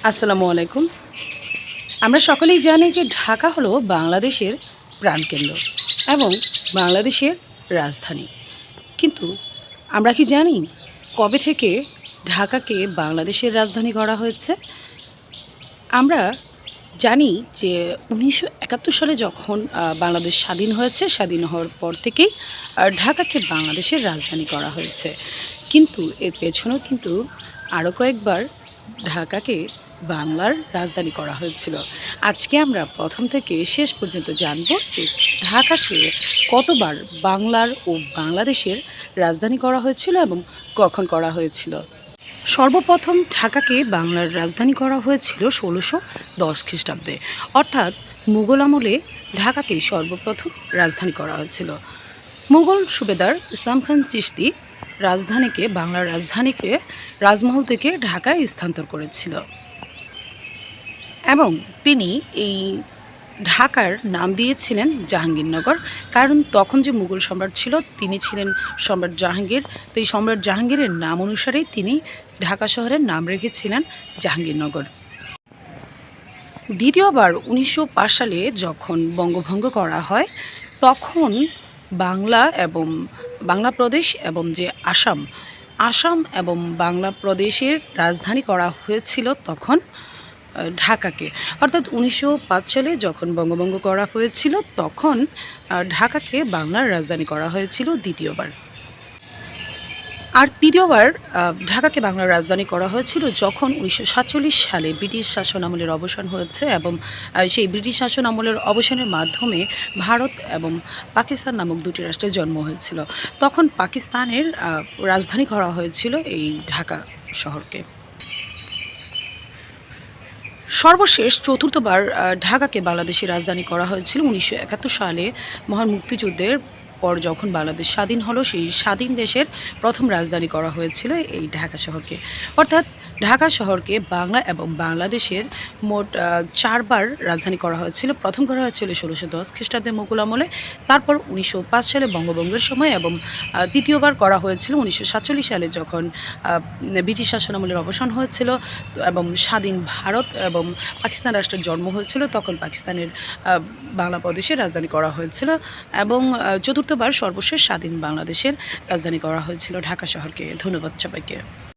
আসসালামু আলাইকুম। আমরা সকলেই জানি যে ঢাকা হলো বাংলাদেশের প্রাণকেন্দ্র এবং বাংলাদেশের রাজধানী। কিন্তু আমরা কি জানি কবে থেকে ঢাকাকে বাংলাদেশের রাজধানী করা হয়েছে? আমরা জানি যে ১৯৭১ সালে যখন বাংলাদেশ স্বাধীন হয়েছে, স্বাধীন হওয়ার পর থেকেই ঢাকাকে বাংলাদেশের রাজধানী করা হয়েছে। কিন্তু এর পেছনেও কিন্তু আরও কয়েকবার ঢাকাকে বাংলার রাজধানী করা হয়েছিল। আজকে আমরা প্রথম থেকে শেষ পর্যন্ত জানব যে ঢাকাকে কতবার বাংলার ও বাংলাদেশের রাজধানী করা হয়েছিল এবং কখন করা হয়েছিল। সর্বপ্রথম ঢাকাকে বাংলার রাজধানী করা হয়েছিল ১৬১০ খ্রিস্টাব্দে, অর্থাৎ মুঘল আমলে ঢাকাকে সর্বপ্রথম রাজধানী করা হয়েছিল। মুঘল সুবেদার ইসলাম খান চিশতি বাংলার রাজধানীকে রাজমহল থেকে ঢাকায় স্থানান্তর করেছিল এবং তিনি এই ঢাকার নাম দিয়েছিলেন জাহাঙ্গীরনগর। কারণ তখন যে মুঘল সম্রাট ছিল তিনি ছিলেন সম্রাট জাহাঙ্গীর। তো এই সম্রাট জাহাঙ্গীরের নাম অনুসারেই তিনি ঢাকা শহরের নাম রেখেছিলেন জাহাঙ্গীরনগর। দ্বিতীয়বার ১৯০৫ সালে যখন বঙ্গভঙ্গ করা হয় তখন বাংলা প্রদেশ এবং যে আসাম এবং বাংলা প্রদেশের রাজধানী করা হয়েছিল তখন ঢাকাকে, অর্থাৎ ১৯০৫ সালে যখন বঙ্গভঙ্গ করা হয়েছিল তখন ঢাকাকে বাংলার রাজধানী করা হয়েছিল দ্বিতীয়বার। আর তৃতীয়বার ঢাকাকে বাংলার রাজধানী করা হয়েছিল যখন ১৯৪৭ সালে ব্রিটিশ শাসন আমলের অবসান হয়েছে এবং সেই ব্রিটিশ শাসন আমলের অবসানের মাধ্যমে ভারত এবং পাকিস্তান নামক দুটি রাষ্ট্রের জন্ম হয়েছিল। তখন পাকিস্তানের রাজধানী করা হয়েছিল এই ঢাকা শহরকে। সর্বশেষ চতুর্থবার ঢাকাকে বাংলাদেশের রাজধানী করা হয়েছিল ১৯৭১ সালে মহান মুক্তিযুদ্ধের পর যখন বাংলাদেশ স্বাধীন হলো, সেই স্বাধীন দেশের প্রথম রাজধানী করা হয়েছিল এই ঢাকা শহরকে। অর্থাৎ ঢাকা শহরকে বাংলা এবং বাংলাদেশের মোট ৪ বার রাজধানী করা হয়েছিল। প্রথম করা হয়েছিল ১৬১০ খ্রিস্টাব্দে মুঘল আমলে, তারপর ১৯০৫ সালে বঙ্গভঙ্গের সময় এবং দ্বিতীয়বার করা হয়েছিল ১৯৪৭ সালে যখন ব্রিটিশ শাসন আমলের অবসান হয়েছিল এবং স্বাধীন ভারত এবং পাকিস্তান রাষ্ট্রের জন্ম হয়েছিল, তখন পাকিস্তানের বাংলা প্রদেশের রাজধানী করা হয়েছিল এবং চতুর্থবার সর্বশেষ স্বাধীন বাংলাদেশের রাজধানী করা হয়েছিল ঢাকা শহরকে। ধন্যবাদ সবাইকে।